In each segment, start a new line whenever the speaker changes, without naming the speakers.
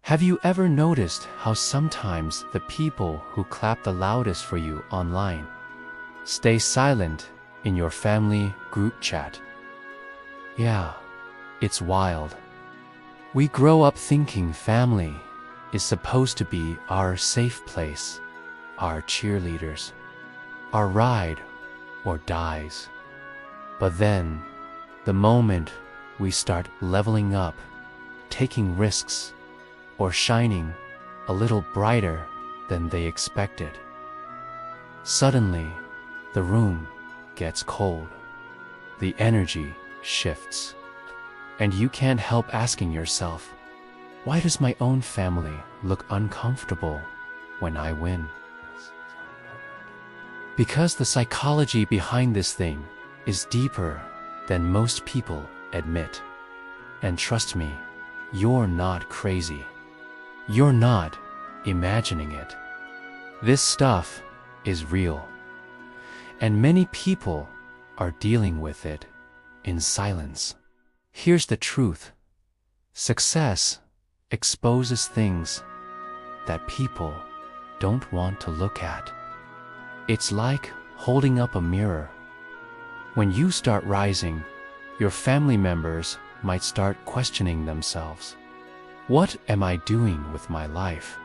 Have you ever noticed how sometimes the people who clap the loudest for you online stay silent in your family group chat? Yeah, it's wild. We grow up thinking family is supposed to be our safe place, our cheerleaders, our ride or dies. But then, the moment we start leveling up, taking risks, or shining a little brighter than they expected, suddenly the room gets cold, the energy shifts, and you can't help asking yourself, why does my own family look uncomfortable when I win? Because the psychology behind this thing is deeper than most people admit. And trust me, you're not crazy. You're not imagining it. This stuff is real. And many people are dealing with it in silence. Here's the truth. Success exposes things that people don't want to look at. It's like holding up a mirror. When you start rising, your family members might start questioning themselves. What am I doing with my life?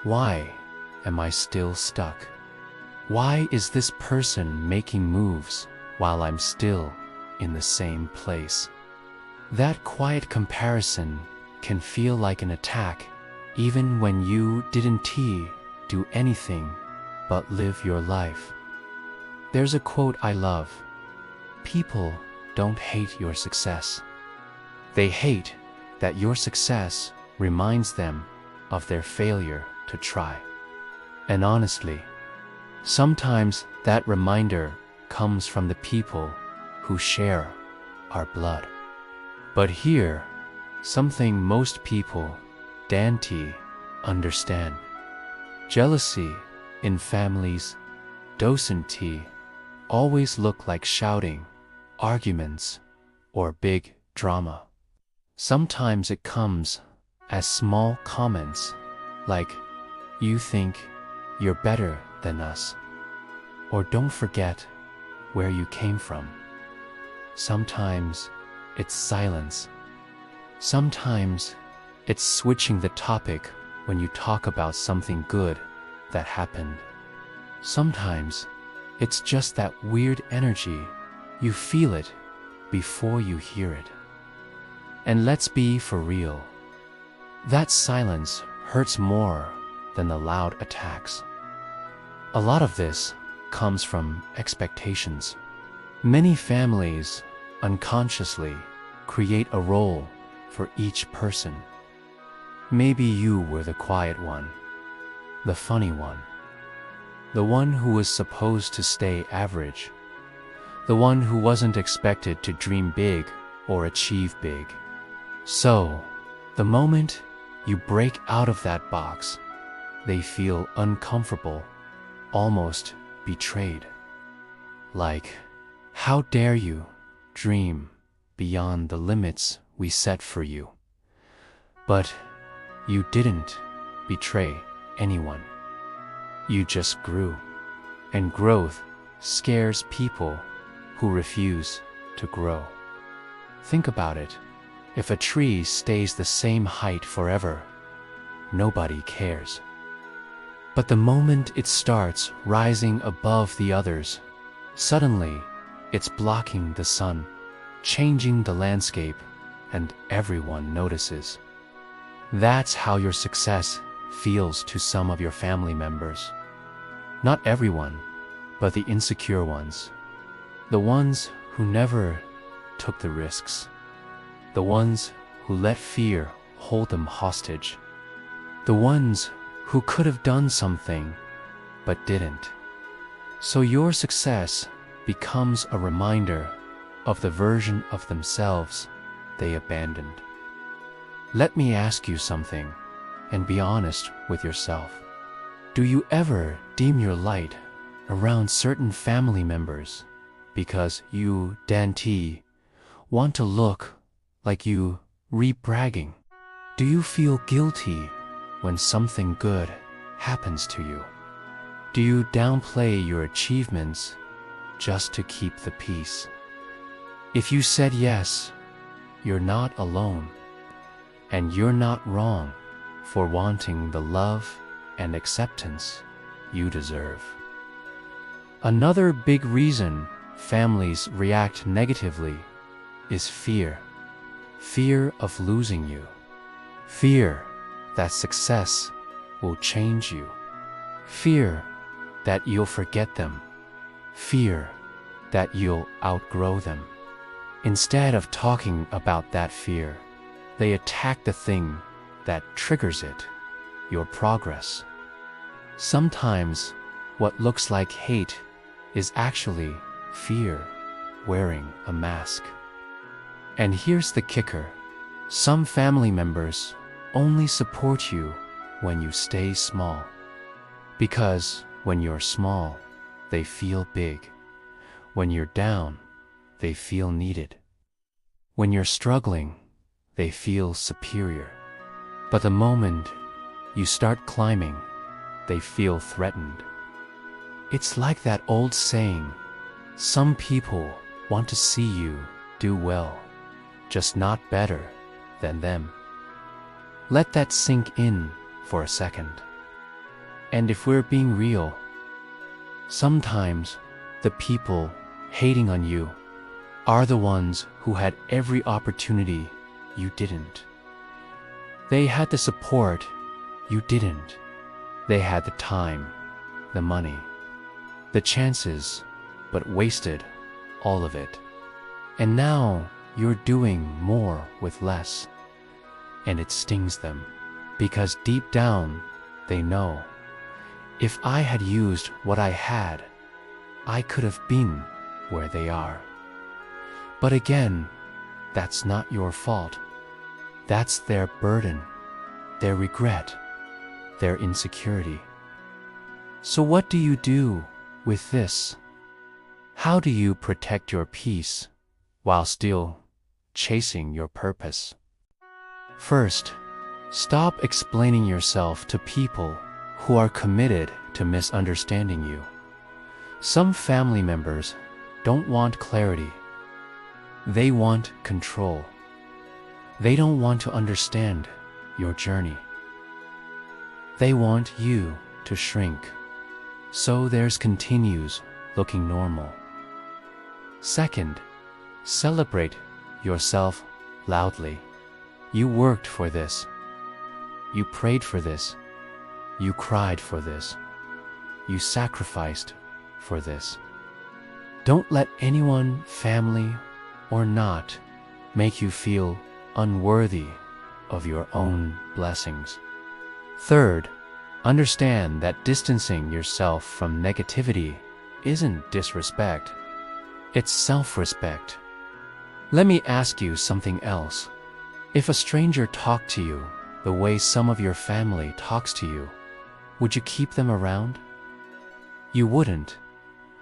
Why am I still stuck? Why is this person making moves while I'm still in the same place? That quiet comparison can feel like an attack, even when you didn't do anything but live your life. There's a quote I love. People don't hate your success. They hate that your success reminds them of their failure to try. And honestly, sometimes that reminder comes from the people who share our blood. But here, something most people don't understand. Jealousy in families doesn't always look like shouting, arguments, or big drama. Sometimes it comes as small comments like, "You think you're better than us," or "Don't forget where you came from." Sometimes it's silence. Sometimes it's switching the topic when you talk about something good that happened. Sometimes it's just that weird energy. You feel it before you hear it. And let's be for real. That silence hurts more than the loud attacks. A lot of this comes from expectations. Many families unconsciously create a role for each person. Maybe you were the quiet one, the funny one, the one who was supposed to stay average, the one who wasn't expected to dream big or achieve big. So, the moment you break out of that box, they feel uncomfortable, almost betrayed. Like, how dare you dream beyond the limits we set for you? But you didn't betray anyone. You just grew. And growth scares people who refuse to grow. Think about it. If a tree stays the same height forever, nobody cares. But the moment it starts rising above the others, suddenly it's blocking the sun, changing the landscape, and everyone notices. That's how your success feels to some of your family members. Not everyone, but the insecure ones. The ones who never took the risks. The ones who let fear hold them hostage. The ones who could have done something, but didn't. So your success becomes a reminder of the version of themselves they abandoned. Let me ask you something, and be honest with yourself. Do you ever dim your light around certain family members because you want to look like you bragging? Do you feel guilty when something good happens to you? Do you downplay your achievements just to keep the peace? If you said yes, you're not alone, and you're not wrong for wanting the love and acceptance you deserve. Another big reason families react negatively is fear. Fear of losing you. Fear that success will change you. Fear that you'll forget them. Fear that you'll outgrow them. Instead of talking about that fear, they attack the thing that triggers it, your progress. Sometimes what looks like hate is actually fear wearing a mask. And here's the kicker. Some family members only support you when you stay small. Because when you're small, they feel big. When you're down, they feel needed. When you're struggling, they feel superior. But the moment you start climbing, they feel threatened. It's like that old saying, some people want to see you do well, just not better than them. Let that sink in for a second. And if we're being real, sometimes the people hating on you are the ones who had every opportunity you didn't. They had the support you didn't. They had the time, the money, the chances, but wasted all of it. And now you're doing more with less. And it stings them, because deep down they know, if I had used what I had, I could have been where they are. But again, that's not your fault. That's their burden, their regret, their insecurity. So what do you do with this? How do you protect your peace while still chasing your purpose? First, stop explaining yourself to people who are committed to misunderstanding you. Some family members don't want clarity. They want control. They don't want to understand your journey. They want you to shrink, so theirs continues looking normal. Second, celebrate yourself loudly. You worked for this. You prayed for this. You cried for this. You sacrificed for this. Don't let anyone, family or not, make you feel unworthy of your own blessings. Third, understand that distancing yourself from negativity isn't disrespect. It's self-respect. Let me ask you something else. If a stranger talked to you the way some of your family talks to you, would you keep them around? You wouldn't.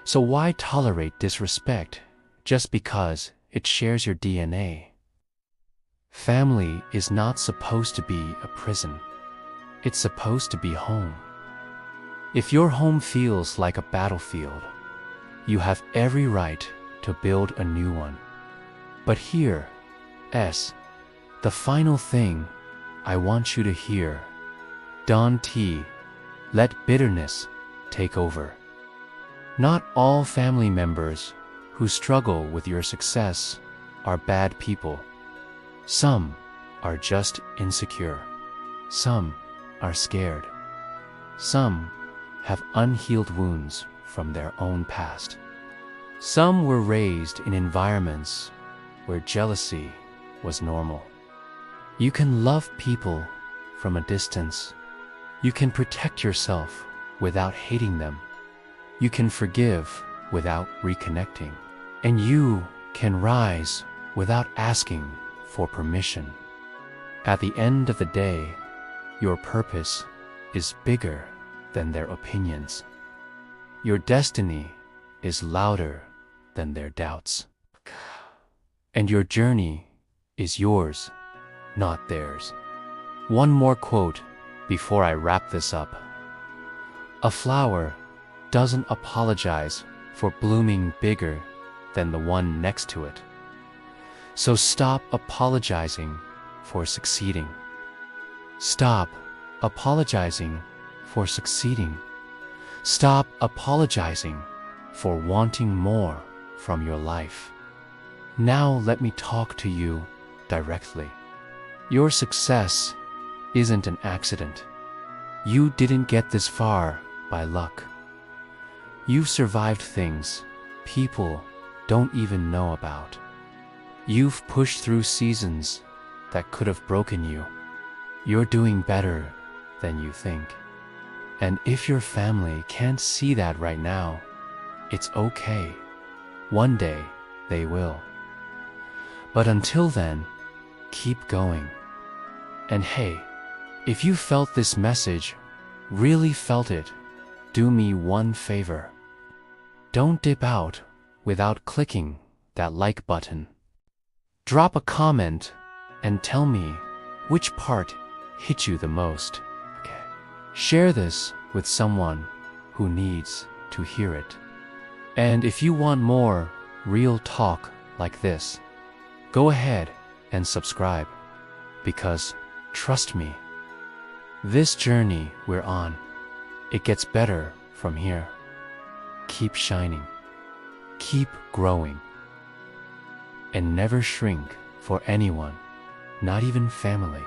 So why tolerate disrespect just because it shares your DNA? Family is not supposed to be a prison. It's supposed to be home. If your home feels like a battlefield, you have every right to build a new one. But here, the final thing I want you to hear, Don T, let bitterness take over. Not all family members who struggle with your success are bad people. Some are just insecure. Some are scared. Some have unhealed wounds from their own past. Some were raised in environments where jealousy was normal. You can love people from a distance. You can protect yourself without hating them. You can forgive without reconnecting. And you can rise without asking for permission. At the end of the day, your purpose is bigger than their opinions. Your destiny is louder than their doubts. And your journey is yours, not theirs. One more quote before I wrap this up. A flower doesn't apologize for blooming bigger than the one next to it. So stop apologizing for succeeding. Stop apologizing for succeeding. Stop apologizing for wanting more from your life. Now let me talk to you directly. Your success isn't an accident. You didn't get this far by luck. You've survived things people don't even know about. You've pushed through seasons that could have broken you. You're doing better than you think. And if your family can't see that right now, it's okay. One day they will. But until then, keep going. And hey, if you felt this message, really felt it, do me one favor. Don't dip out without clicking that like button. Drop a comment and tell me which part hit you the most. Okay. Share this with someone who needs to hear it. And if you want more real talk like this, go ahead and subscribe, because trust me, this journey we're on, it gets better from here. Keep shining, keep growing, and never shrink for anyone, not even family.